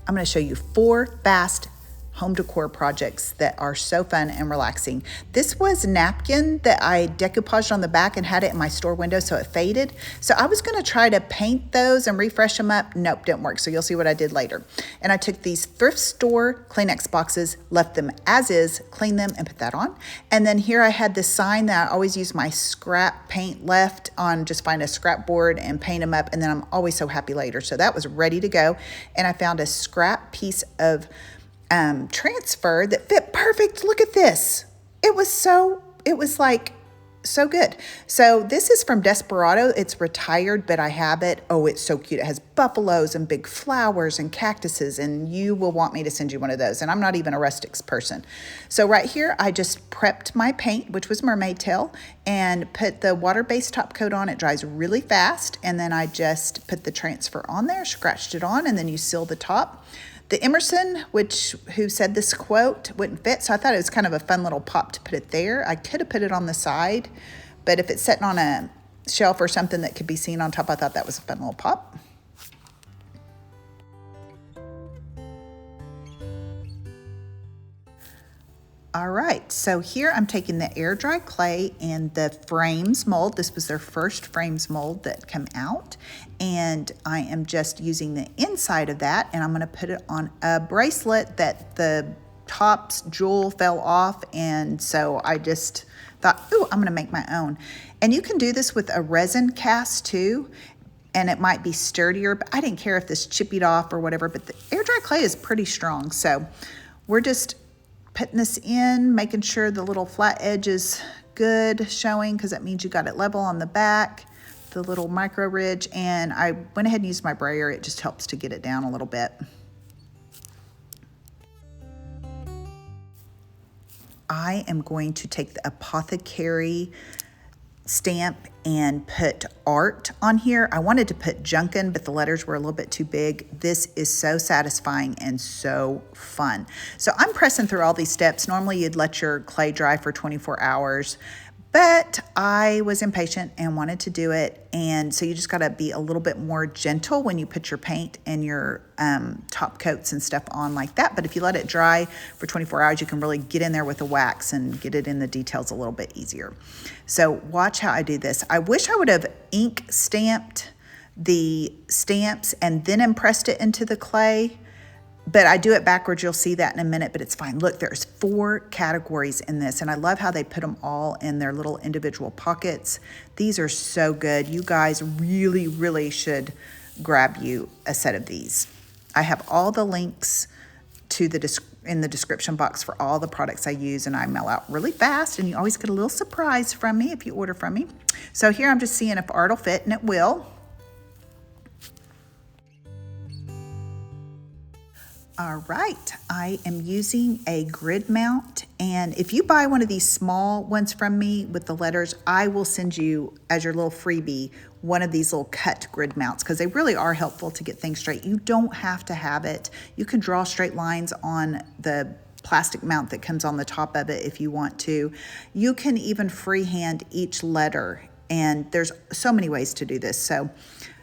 I'm going to show you 4 fast home decor projects that are so fun and relaxing. This was napkin that I decoupaged on the back and had it in my store window so it faded. So I was going to try to paint those and refresh them up. Nope, didn't work. So you'll see what I did later. And I took these thrift store Kleenex boxes, left them as is, cleaned them and put that on. And then here I had this sign that I always use my scrap paint left on, just find a scrap board and paint them up. And then I'm always so happy later. So that was ready to go. And I found a scrap piece of transfer that fit perfect. Look at this. It was like so good. So this is from Desperado. It's retired, but I have it. Oh, it's so cute. It has buffaloes and big flowers and cactuses, and you will want me to send you one of those. And I'm not even a rustics person. So right here, I just prepped my paint, which was Mermaid Tail, and put the water-based top coat on. It dries really fast. And then I just put the transfer on there, scratched it on, and then you seal the top. The Emerson, who said this quote wouldn't fit, so I thought it was kind of a fun little pop to put it there. I could have put it on the side, but if it's sitting on a shelf or something that could be seen on top, I thought that was a fun little pop. All right, so here I'm taking the air dry clay and the frames mold. This was their first frames mold that came out. And I am just using the inside of that, and I'm gonna put it on a bracelet that the top's jewel fell off. And so I just thought, ooh, I'm gonna make my own. And you can do this with a resin cast too, and it might be sturdier, but I didn't care if this chippied off or whatever, but the air dry clay is pretty strong. So we're just putting this in, making sure the little flat edge is good showing, because that means you got it level on the back, the little micro ridge. And I went ahead and used my brayer. It just helps to get it down a little bit. I am going to take the Apothecary stamp and put art on here. I wanted to put Junkin, but the letters were a little bit too big. This is so satisfying and so fun. So I'm pressing through all these steps. Normally you'd let your clay dry for 24 hours, but I was impatient and wanted to do it. And so you just gotta be a little bit more gentle when you put your paint and your top coats and stuff on like that. But if you let it dry for 24 hours, you can really get in there with the wax and get it in the details a little bit easier. So watch how I do this. I wish I would have ink stamped the stamps and then impressed it into the clay, but I do it backwards. You'll see that in a minute, but it's fine. Look, there's 4 categories in this, and I love how they put them all in their little individual pockets. These are so good. You guys really, really should grab you a set of these. I have all the links to in the description box for all the products I use, and I mail out really fast, and you always get a little surprise from me if you order from me. So here I'm just seeing if art will fit, and it will. All right, I am using a grid mount, and if you buy one of these small ones from me with the letters, I will send you as your little freebie one of these little cut grid mounts, because they really are helpful to get things straight. You don't have to have it. You can draw straight lines on the plastic mount that comes on the top of it if you want to. You can even freehand each letter, and there's so many ways to do this. So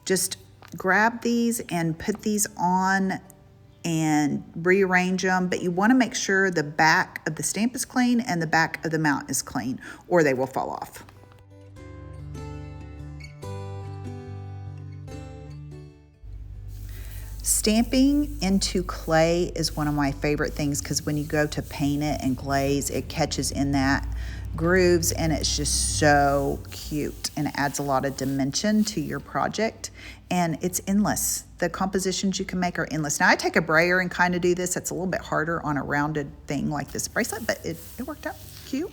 just grab these and put these on and rearrange them, but you want to make sure the back of the stamp is clean and the back of the mount is clean, or they will fall off. Stamping into clay is one of my favorite things, because when you go to paint it and glaze, it catches in that grooves, and it's just so cute, and it adds a lot of dimension to your project, and it's endless. The compositions you can make are endless. Now I take a brayer and kind of do this. It's a little bit harder on a rounded thing like this bracelet, but it worked out cute.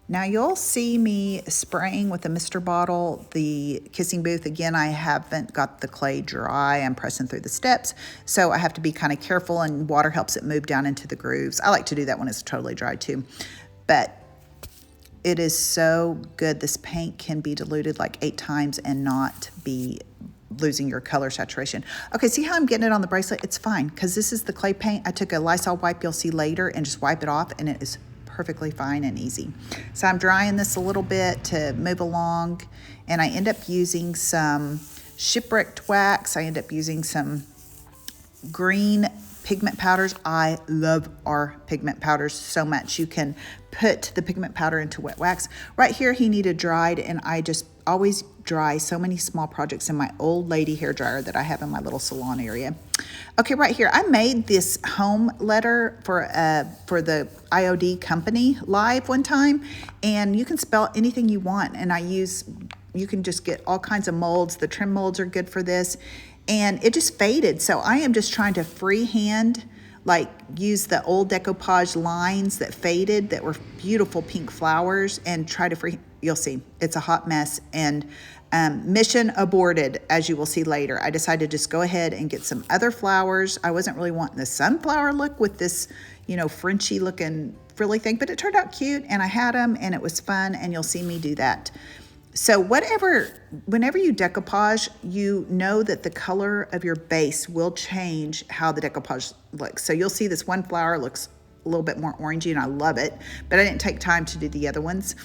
Now you'll see me spraying with a mister bottle the kissing booth. Again, I haven't got the clay dry. I'm pressing through the steps, so I have to be kind of careful, and water helps it move down into the grooves. I like to do that when it's totally dry too, but it is so good. This paint can be diluted like 8 times and not be losing your color saturation. Okay, see how I'm getting it on the bracelet? It's fine, because this is the clay paint. I took a Lysol wipe, you'll see later, and just wipe it off, and it is perfectly fine and easy. So I'm drying this a little bit to move along, and I end up using some shipwrecked wax. I end up using some green pigment powders. I love our pigment powders so much. You can put the pigment powder into wet wax. Right here he needed dried, and I just always dry so many small projects in my old lady hair dryer that I have in my little salon area. Okay, right here I made this home letter for the IOD company live one time, and you can spell anything you want, and you can just get all kinds of molds. The trim molds are good for this, and it just faded. So I am just trying to freehand, like, use the old decoupage lines that faded, that were beautiful pink flowers, and try to you'll see, it's a hot mess, and mission aborted, as you will see later. I decided to just go ahead and get some other flowers. I wasn't really wanting the sunflower look with this, you know, Frenchy looking frilly thing, but it turned out cute, and I had them, and it was fun, and you'll see me do that. So whenever you decoupage, you know that the color of your base will change how the decoupage looks. So you'll see this one flower looks a little bit more orangey, and I love it, but I didn't take time to do the other ones.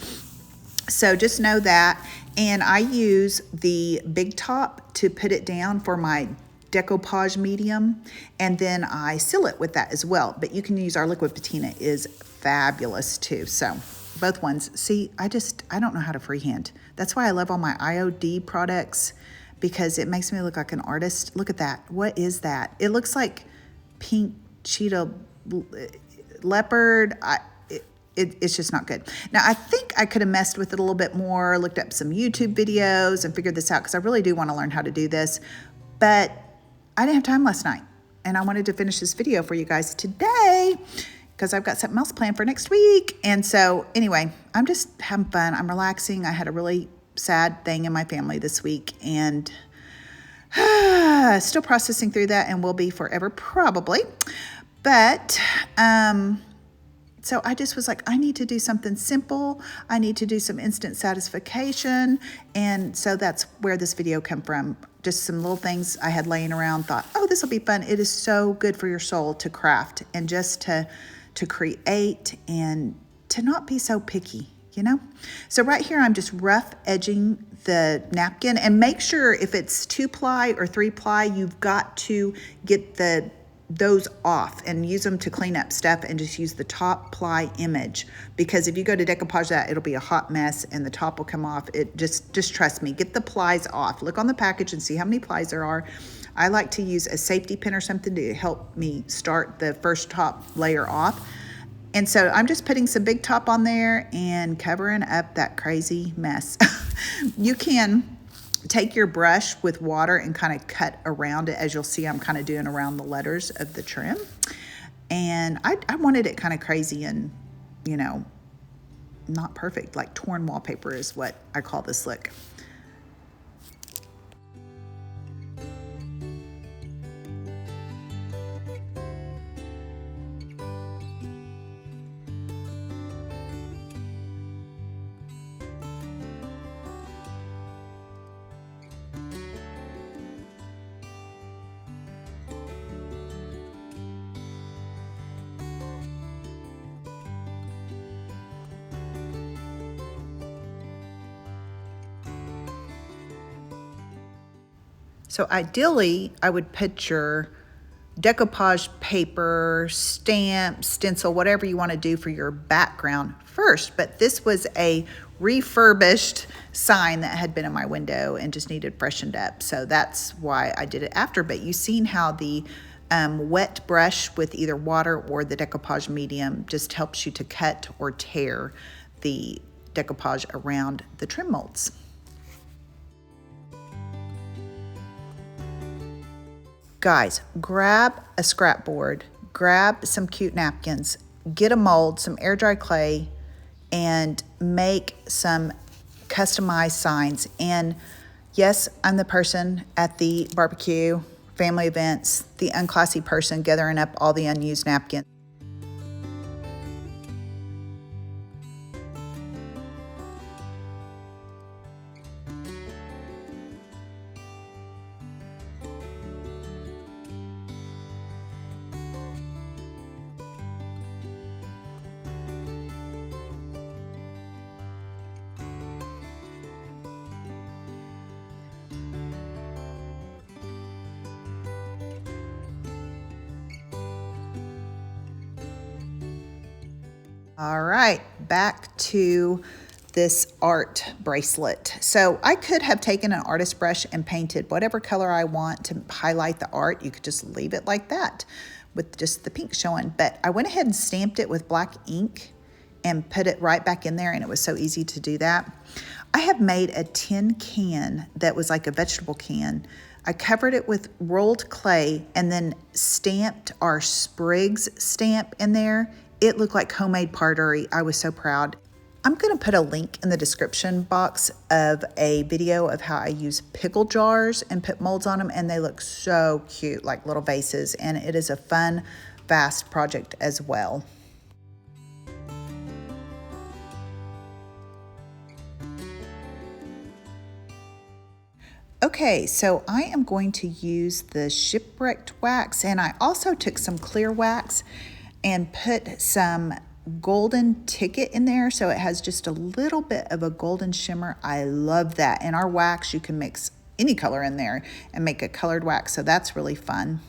So just know that. And I use the big top to put it down for my decoupage medium, and then I seal it with that as well. But you can use our liquid patina, is fabulous too. So both ones. See, I don't know how to freehand. That's why I love all my IOD products, because it makes me look like an artist. Look at that. What is that? It looks like pink cheetah leopard. It's just not good. Now, I think I could have messed with it a little bit more, looked up some YouTube videos and figured this out, because I really do want to learn how to do this. But I didn't have time last night, and I wanted to finish this video for you guys today, because I've got something else planned for next week. And so anyway, I'm just having fun. I'm relaxing. I had a really sad thing in my family this week, and still processing through that, and will be forever probably. But so I just was like, I need to do something simple. I need to do some instant satisfaction. And so that's where this video came from. Just some little things I had laying around, thought, oh, this will be fun. It is so good for your soul to craft, and just to create, and to not be so picky, you know? So right here, I'm just rough edging the napkin, and make sure if it's 2-ply or 3-ply, you've got to get those off and use them to clean up stuff, and just use the top ply image, because if you go to decoupage that, it'll be a hot mess and the top will come off. It just trust me, get the plies off. Look on the package and see how many plies there are. I like to use a safety pin or something to help me start the first top layer off. And so I'm just putting some big top on there and covering up that crazy mess. You can take your brush with water and kind of cut around it, as you'll see I'm kind of doing around the letters of the trim. And I wanted it kind of crazy and, you know, not perfect, like torn wallpaper is what I call this look. So ideally, I would put your decoupage paper, stamp, stencil, whatever you want to do for your background first. But this was a refurbished sign that had been in my window and just needed freshened up. So that's why I did it after. But you've seen how the wet brush with either water or the decoupage medium just helps you to cut or tear the decoupage around the trim molds. Guys, grab a scrap board, grab some cute napkins, get a mold, some air dry clay, and make some customized signs. And yes, I'm the person at the barbecue, family events, the unclassy person gathering up all the unused napkins. All right, back to this art bracelet. So I could have taken an artist brush and painted whatever color I want to highlight the art. You could just leave it like that with just the pink showing. But I went ahead and stamped it with black ink and put it right back in there, and it was so easy to do that. I have made a tin can that was like a vegetable can. I covered it with rolled clay and then stamped our Sprigs stamp in there. It looked like homemade pottery. I was so proud. I'm going to put a link in the description box of a video of how I use pickle jars and put molds on them, and they look so cute, like little vases, and it is a fun, fast project as well. Okay, so I am going to use the Shipwrecked wax, and I also took some clear wax and put some golden ticket in there, so it has just a little bit of a golden shimmer. I love that. In our wax, you can mix any color in there and make a colored wax, so that's really fun.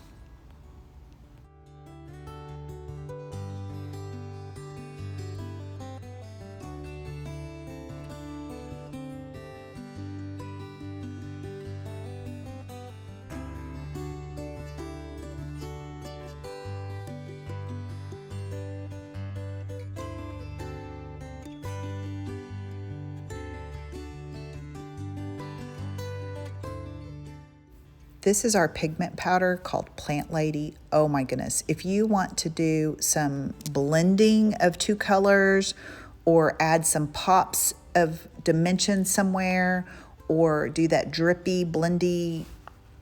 This is our pigment powder called Plant Lady. Oh my goodness. If you want to do some blending of two colors or add some pops of dimension somewhere or do that drippy, blendy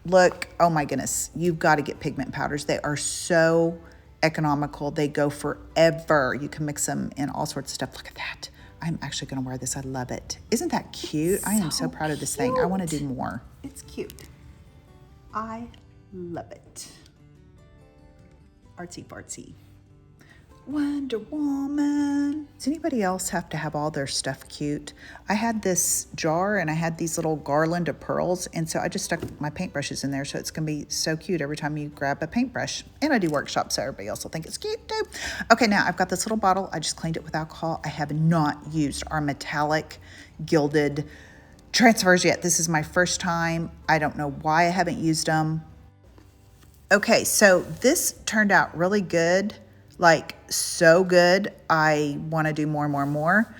look, oh my goodness, you've got to get pigment powders. They are so economical. They go forever. You can mix them in all sorts of stuff. Look at that. I'm actually going to wear this. I love it. Isn't that cute? I am so proud of this thing. I want to do more. It's cute. I love it. Artsy fartsy. Wonder Woman. Does anybody else have to have all their stuff cute? I had this jar and I had these little garland of pearls, and so I just stuck my paintbrushes in there, so it's gonna be so cute every time you grab a paintbrush. And I do workshops, so everybody else will think it's cute too. Okay, now I've got this little bottle. I just cleaned it with alcohol. I have not used our metallic gilded transfers yet. This is my first time. I don't know why I haven't used them. Okay, so this turned out really good, like so good. I want to do more and more and more.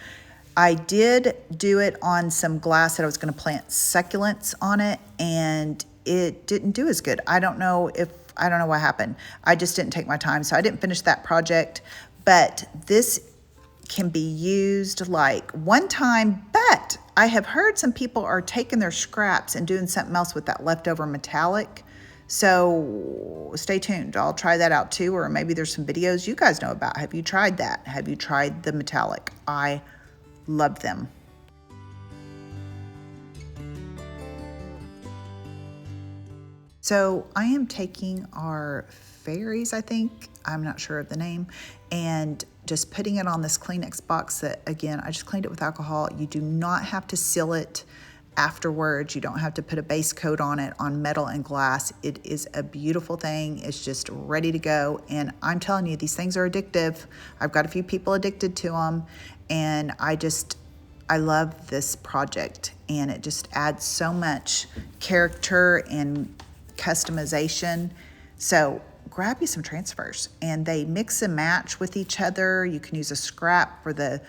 I did do it on some glass that I was going to plant succulents on it, and it didn't do as good. I don't know what happened. I just didn't take my time, so I didn't finish that project. But this can be used like one time, but I have heard some people are taking their scraps and doing something else with that leftover metallic. So stay tuned. I'll try that out too, or maybe there's some videos you guys know about. Have you tried that? Have you tried the metallic? I love them. So I am taking our fairies, I think, I'm not sure of the name, and just putting it on this Kleenex box that, again, I just cleaned it with alcohol. You do not have to seal it afterwards. You don't have to put a base coat on it on metal and glass. It is a beautiful thing. It's just ready to go. And I'm telling you, these things are addictive. I've got a few people addicted to them, and I love this project, and it just adds so much character and customization. So grab you some transfers, and they mix and match with each other. You can use a scrap for the,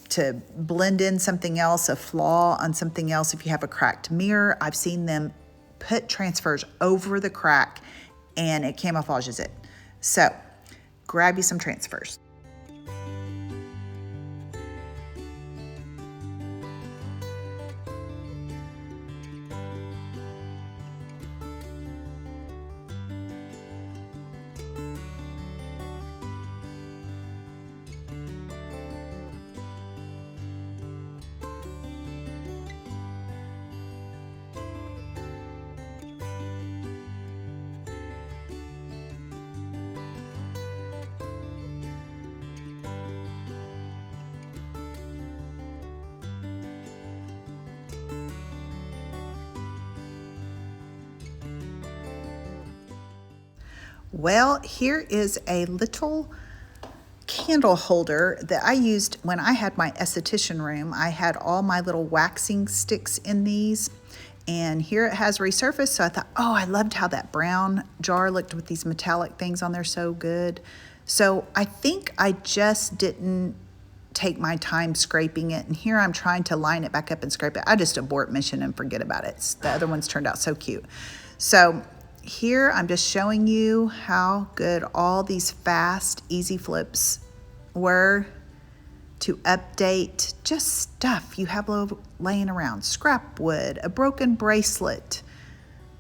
to blend in something else, a flaw on something else. If you have a cracked mirror, I've seen them put transfers over the crack and it camouflages it. So grab you some transfers. Well, here is a little candle holder that I used when I had my esthetician room. I had all my little waxing sticks in these, and here it has resurfaced. So I thought, oh, I loved how that brown jar looked with these metallic things on there, so good. So I think I just didn't take my time scraping it, and here I'm trying to line it back up and scrape it. I just abort mission and forget about it. The other ones turned out so cute. So here I'm just showing you how good all these fast, easy flips were to update just stuff you have laying around. Scrap wood, a broken bracelet,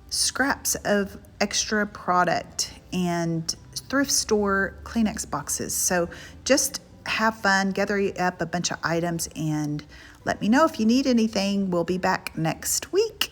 scraps of extra product, and thrift store Kleenex boxes. So just have fun, gather up a bunch of items, and let me know if you need anything. We'll be back next week.